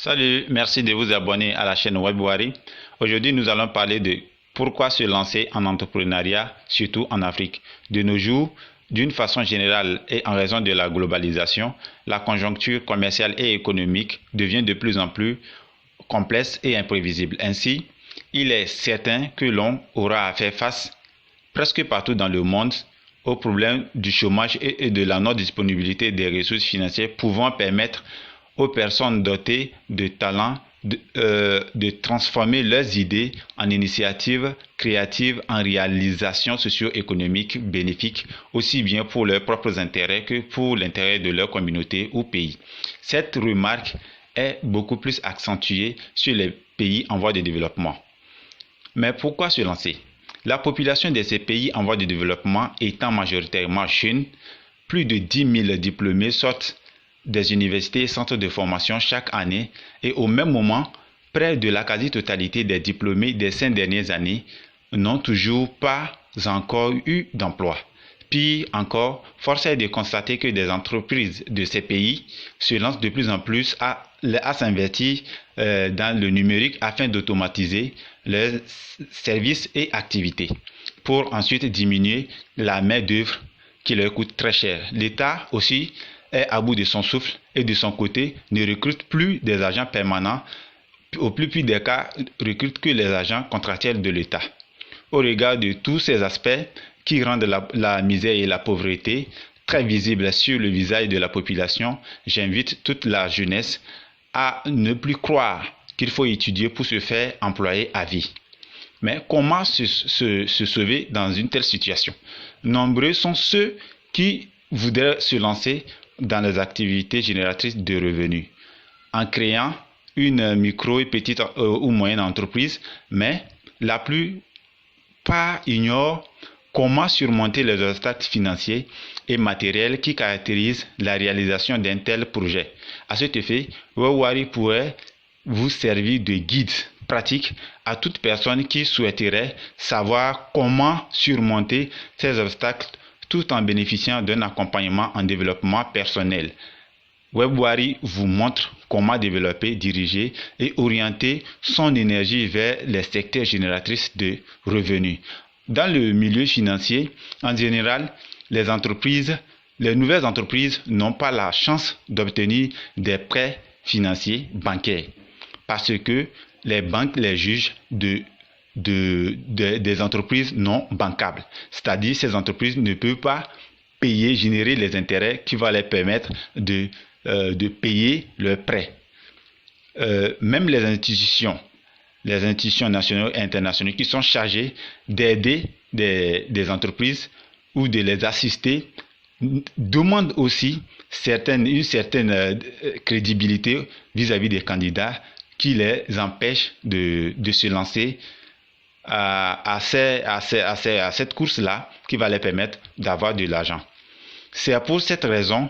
Salut, merci de vous abonner à la chaîne WebWari. Aujourd'hui, nous allons parler de pourquoi se lancer en entrepreneuriat, surtout en Afrique. De nos jours, d'une façon générale et en raison de la globalisation, la conjoncture commerciale et économique devient de plus en plus complexe et imprévisible. Ainsi, il est certain que l'on aura à faire face presque partout dans le monde au problème du chômage et de la non-disponibilité des ressources financières pouvant permettre aux personnes dotées de talents de transformer leurs idées en initiatives créatives, en réalisations socio-économiques bénéfiques, aussi bien pour leurs propres intérêts que pour l'intérêt de leur communauté ou pays. Cette remarque est beaucoup plus accentuée sur les pays en voie de développement. Mais pourquoi se lancer? La population de ces pays en voie de développement étant majoritairement jeune, plus de 10 000 diplômés sortent des universités et centres de formation chaque année et au même moment, près de la quasi-totalité des diplômés des 5 dernières années n'ont toujours pas encore eu d'emploi. Pire encore, force est de constater que des entreprises de ces pays se lancent de plus en plus à s'investir dans le numérique afin d'automatiser leurs services et activités pour ensuite diminuer la main-d'œuvre qui leur coûte très cher. L'État aussi est à bout de son souffle et de son côté ne recrute plus des agents permanents, au plus pire des cas recrute que les agents contractuels de l'État. Au regard de tous ces aspects qui rendent la misère et la pauvreté très visibles sur le visage de la population, j'invite toute la jeunesse à ne plus croire qu'il faut étudier pour se faire employer à vie. Mais comment se sauver dans une telle situation? Nombreux sont ceux qui voudraient se lancer dans les activités génératrices de revenus en créant une micro et petite ou moyenne entreprise, mais la plupart ignorent comment surmonter les obstacles financiers et matériels qui caractérisent la réalisation d'un tel projet. À cet effet, WebWari pourrait vous servir de guide pratique à toute personne qui souhaiterait savoir comment surmonter ces obstacles tout en bénéficiant d'un accompagnement en développement personnel. WebWari vous montre comment développer, diriger et orienter son énergie vers les secteurs génératrices de revenus. Dans le milieu financier, en général, les nouvelles entreprises n'ont pas la chance d'obtenir des prêts financiers bancaires parce que les banques les jugent des entreprises non bancables. C'est-à-dire ces entreprises ne peuvent pas générer les intérêts qui vont les permettre de payer leurs prêts. Même les institutions nationales et internationales qui sont chargées d'aider des entreprises ou de les assister demandent aussi une certaine crédibilité vis-à-vis des candidats qui les empêche de se lancer à cette course-là qui va les permettre d'avoir de l'argent. C'est pour cette raison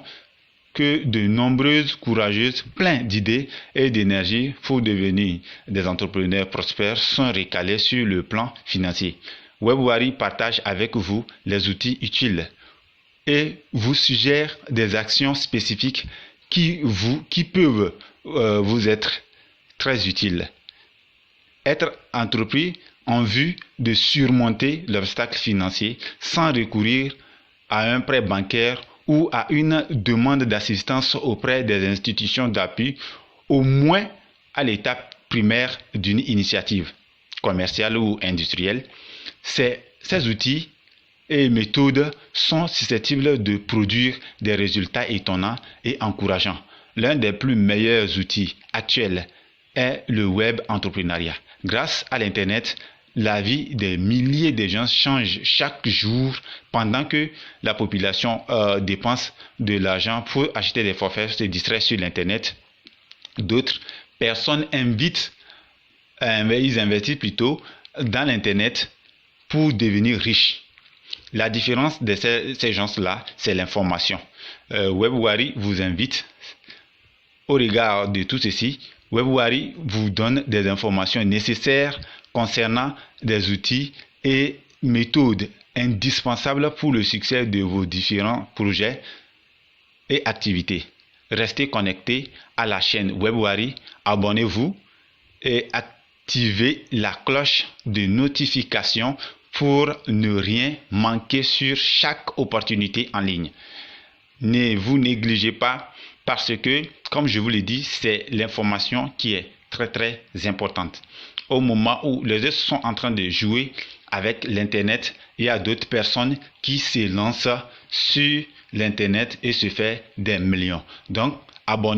que de nombreuses courageuses, pleines d'idées et d'énergie pour devenir des entrepreneurs prospères sont recalés sur le plan financier. WebWari partage avec vous les outils utiles et vous suggère des actions spécifiques qui peuvent vous être très utiles. Être entrepris en vue de surmonter l'obstacle financier sans recourir à un prêt bancaire ou à une demande d'assistance auprès des institutions d'appui, au moins à l'étape primaire d'une initiative commerciale ou industrielle. Ces outils et méthodes sont susceptibles de produire des résultats étonnants et encourageants. L'un des plus meilleurs outils actuels est le web entrepreneuriat. Grâce à l'Internet, la vie des milliers de gens change chaque jour pendant que la population dépense de l'argent pour acheter des forfaits, se distraire sur l'Internet. D'autres personnes ils investissent plutôt dans l'Internet pour devenir riches. La différence de ces gens-là, c'est l'information. WebWari vous invite, au regard de tout ceci, WebWari vous donne des informations nécessaires concernant des outils et méthodes indispensables pour le succès de vos différents projets et activités. restez connectés à la chaîne Webwari, abonnez-vous et activez la cloche de notification pour ne rien manquer sur chaque opportunité en ligne. Ne vous négligez pas parce que, comme je vous l'ai dit, c'est l'information qui est très importante. Au moment où les autres sont en train de jouer avec l'Internet, il y a d'autres personnes qui se lancent sur l'Internet et se font des millions. Donc, abonnez-vous.